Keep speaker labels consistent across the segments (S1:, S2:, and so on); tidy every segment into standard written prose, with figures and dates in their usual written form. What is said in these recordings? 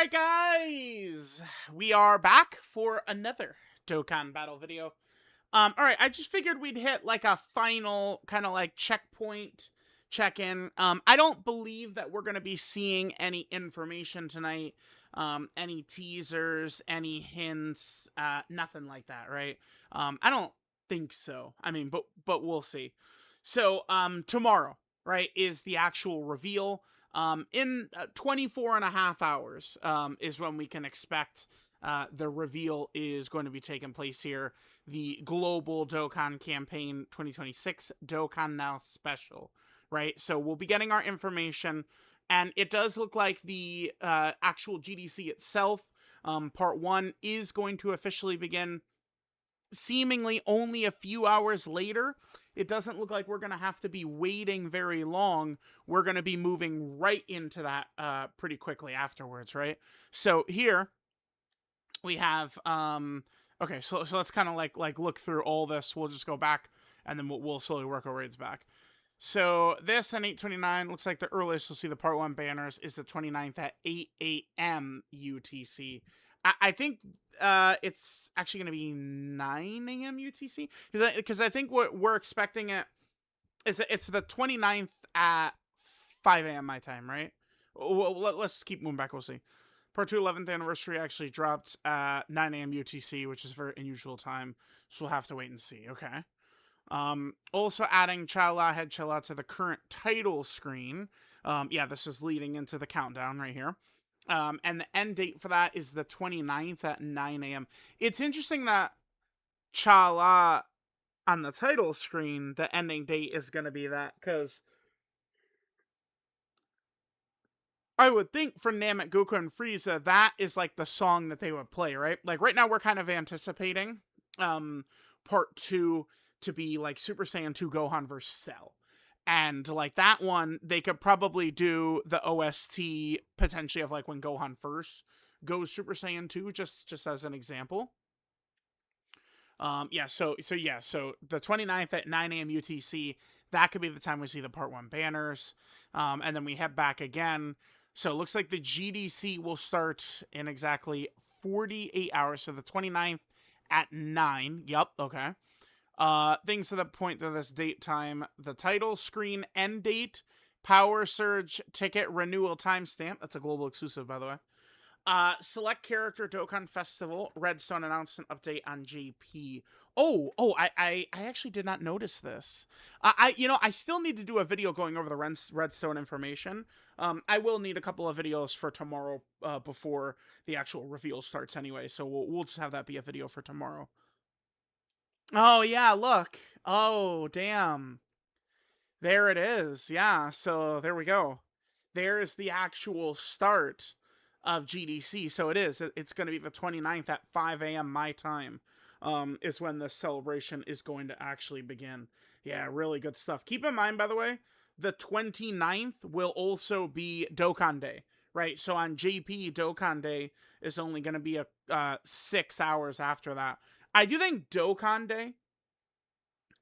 S1: Alright guys, we are back for another Dokkan battle video. Alright, I just figured we'd hit like a final kind of like checkpoint check-in. I don't believe that we're going to be seeing any information tonight, any teasers, any hints, nothing like that, right? I don't think so. I mean, but we'll see. So, tomorrow, right, is the actual reveal. In 24 and a half hours is when we can expect the reveal is going to be taking place here. The Global Dokkan Campaign 2026 Dokkan Now Special, right? So we'll be getting our information, and it does look like the actual GDC itself, Part 1, is going to officially begin seemingly only a few hours later. It doesn't look like we're going to have to be waiting very long. We're going to be moving right into that pretty quickly afterwards, right? So here we have okay, so let's kind of like look through all this. We'll just go back and then we'll slowly work our ways back. So this and 8:29 looks like the earliest we'll see the Part 1 banners is the 29th at 8 a.m. UTC. I think it's actually going to be 9 a.m. UTC because I think what we're expecting is that it's the 29th at 5 a.m. my time, right? Well, let's keep moving back. We'll see. Part 2 11th anniversary actually dropped at 9 a.m. UTC, which is a very unusual time, so we'll have to wait and see. Okay. Also adding Chala Head Chala to the current title screen. Yeah, this is leading into the countdown right here. And the end date for that is the 29th at 9 a.m. It's interesting that Chala on the title screen, the ending date is going to be that, because I would think for Namek, Goku, and Frieza, that is like the song that they would play, right? Like right now we're kind of anticipating Part 2 to be like Super Saiyan 2 Gohan versus Cell. And like that one, they could probably do the OST potentially of like when Gohan first goes Super Saiyan 2, just as an example. Yeah, so the 29th at 9 a.m. UTC, that could be the time we see the Part 1 banners. And then we head back again. So it looks like the GDC will start in exactly 48 hours. So the 29th at 9. Yep, okay. Things to the point to this date time, the title screen end date, Power Surge ticket renewal timestamp. That's a global exclusive, by the way. Select character Dokkan Festival, Redstone announcement update on JP. I actually did not notice this. I still need to do a video going over the Redstone information. I will need a couple of videos for tomorrow before the actual reveal starts anyway, so we'll just have that be a video for tomorrow. Oh, yeah, look. Oh, damn. There it is. Yeah, so there we go. There's the actual start of GDC. So it is. It's going to be the 29th at 5 a.m. my time is when the celebration is going to actually begin. Yeah, really good stuff. Keep in mind, by the way, the 29th will also be Dokkan Day, right? So on JP, Dokkan Day is only going to be 6 hours after that. I do think Dokkan Day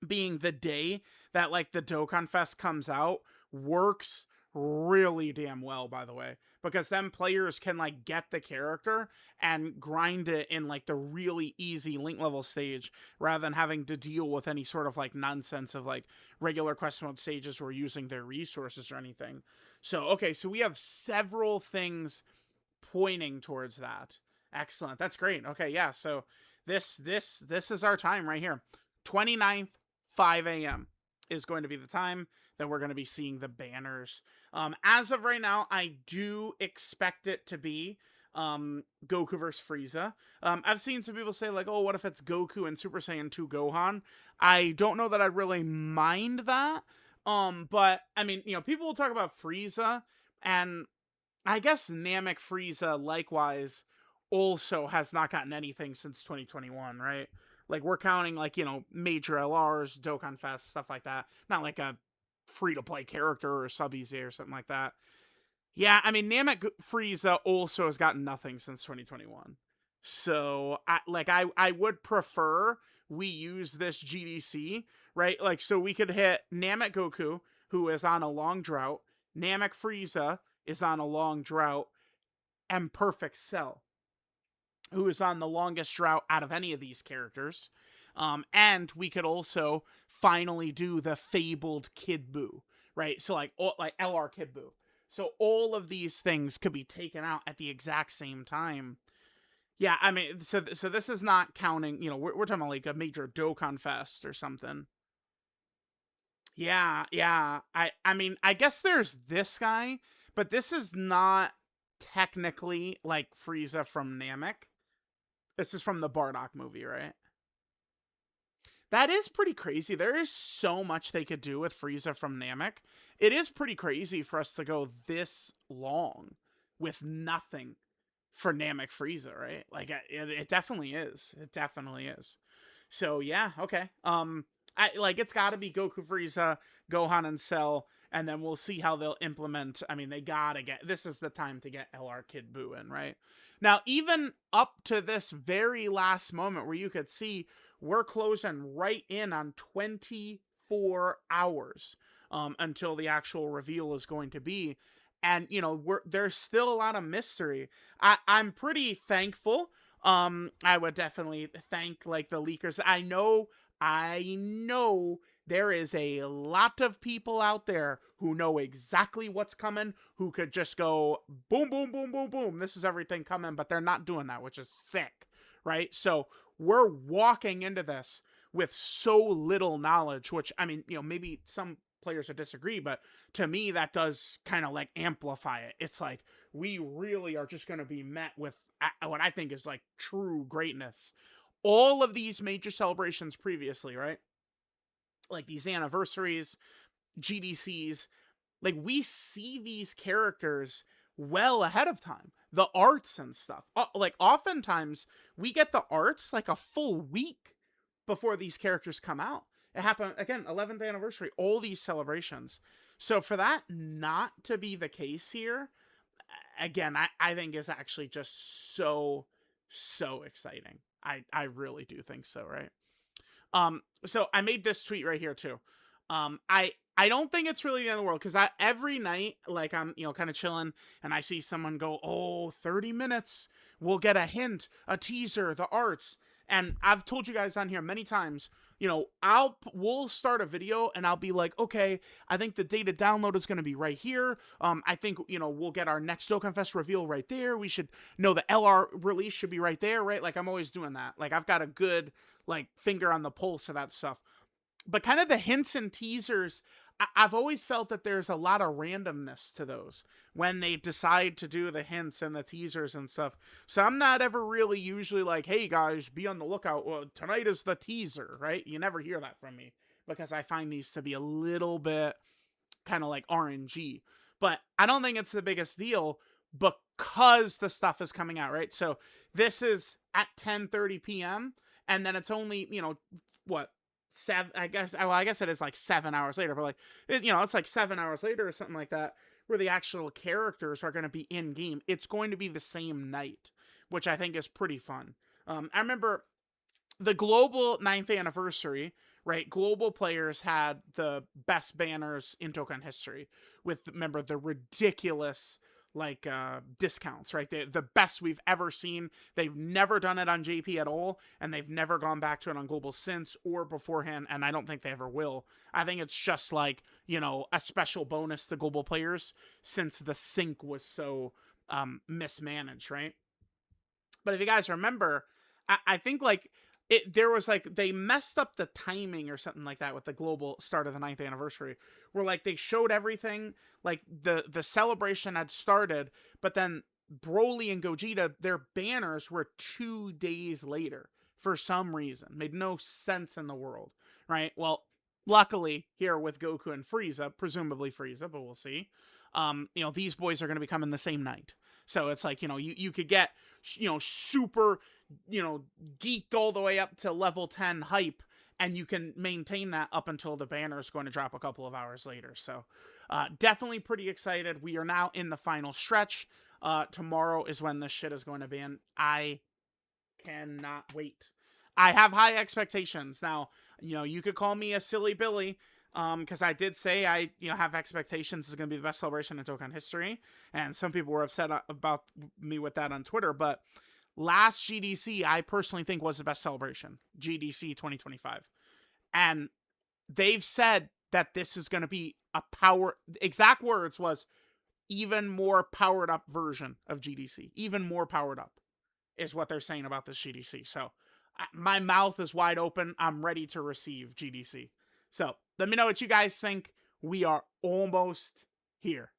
S1: being the day that like the Dokkan Fest comes out works really damn well, by the way, because then players can like get the character and grind it in like the really easy link level stage rather than having to deal with any sort of like nonsense of like regular quest mode stages or using their resources or anything. So okay, so we have several things pointing towards that. Excellent. That's great. Okay, yeah, so this is our time right here. 29th, 5 a.m. is going to be the time that we're going to be seeing the banners. As of right now, I do expect it to be Goku versus Frieza. I've seen some people say like, oh, what if it's Goku and Super Saiyan 2 Gohan? I don't know that I really mind that. But I mean, people will talk about Frieza, and I guess Namek Frieza likewise also has not gotten anything since 2021, right? Like we're counting like, major LRs, Dokkan Fest, stuff like that. Not like a free-to-play character or sub-easy or something like that. Yeah, I mean, Namek Frieza also has gotten nothing since 2021. So, I would prefer we use this GDC, right? Like, so we could hit Namek Goku, who is on a long drought. Namek Frieza is on a long drought. M Perfect Cell, who is on the longest route out of any of these characters. And we could also finally do the fabled Kid Buu, right? So like LR Kid Buu. So all of these things could be taken out at the exact same time. Yeah, I mean, so this is not counting. We're talking about like a major Dokkan Fest or something. Yeah, yeah. I mean, I guess there's this guy, but this is not technically like Frieza from Namek. This is from the Bardock movie, right? That is pretty crazy. There is so much they could do with Frieza from Namek. It is pretty crazy for us to go this long with nothing for Namek Frieza, right? Like it definitely is. It definitely is. So yeah, okay. I like it's got to be Goku Frieza, Gohan and Cell, and then we'll see how they'll implement. I mean, they gotta get this is the time to get LR Kid Buu in, right? Now, even up to this very last moment where you could see we're closing right in on 24 hours until the actual reveal is going to be. And there's still a lot of mystery. I'm pretty thankful. I would definitely thank like the leakers. I know there is a lot of people out there who know exactly what's coming, who could just go boom, boom, boom, boom, boom. This is everything coming, but they're not doing that, which is sick, right? So we're walking into this with so little knowledge, which I mean, maybe some players would disagree, but to me, that does kind of like amplify it. It's like we really are just going to be met with what I think is like true greatness. All of these major celebrations previously, right? Like these anniversaries, GDCs, like we see these characters well ahead of time. The arts and stuff. Like oftentimes we get the arts like a full week before these characters come out. It happened again, 11th anniversary, all these celebrations. So for that not to be the case here, again, I think is actually just so exciting. I really do think so, right? So I made this tweet right here too. I don't think it's really the end of the world because every night, like I'm, kind of chilling and I see someone go, oh, 30 minutes, we'll get a hint, a teaser, the arts. And I've told you guys on here many times, we'll start a video and I'll be like, okay, I think the data download is going to be right here. I think, we'll get our next Dokkan Fest reveal right there. We should know the LR release should be right there, right? Like I'm always doing that. Like I've got a good like finger on the pulse of that stuff. But kind of the hints and teasers, I've always felt that there's a lot of randomness to those when they decide to do the hints and the teasers and stuff. So I'm not ever really usually like, hey guys, be on the lookout. Well, tonight is the teaser, right? You never hear that from me because I find these to be a little bit kind of like RNG. But I don't think it's the biggest deal because the stuff is coming out, right? So this is at 10:30 p.m. and then it's only, what, I guess it is like 7 hours later, but like it's like 7 hours later or something like that where the actual characters are going to be in game. It's going to be the same night, which I think is pretty fun. I remember the global 9th anniversary, right? Global players had the best banners in Dokkan history with, remember, the ridiculous like discounts, right? The best we've ever seen. They've never done it on JP at all, and they've never gone back to it on global since or beforehand, and I don't think they ever will. I think it's just like, a special bonus to global players since the sync was so mismanaged, right? But if you guys remember, I think like there was like they messed up the timing or something like that with the global start of the 9th anniversary, where like they showed everything, like the celebration had started, but then Broly and Gogeta, their banners were 2 days later for some reason. Made no sense in the world, right? Well, luckily here with Goku and Frieza, presumably Frieza, but we'll see. These boys are going to be coming the same night. So it's like, you could get, super, geeked all the way up to level 10 hype, and you can maintain that up until the banner is going to drop a couple of hours later. So definitely pretty excited. We are now in the final stretch. Tomorrow is when this shit is going to be in. I cannot wait. I have high expectations. Now, you could call me a silly Billy. Because I did say I have expectations this is going to be the best celebration in Dokkan history, and some people were upset about me with that on Twitter. But last GDC, I personally think was the best celebration, GDC 2025, and they've said that this is going to be a power. Exact words was even more powered up version of GDC, even more powered up is what they're saying about this GDC. So my mouth is wide open. I'm ready to receive GDC. So let me know what you guys think. We are almost here.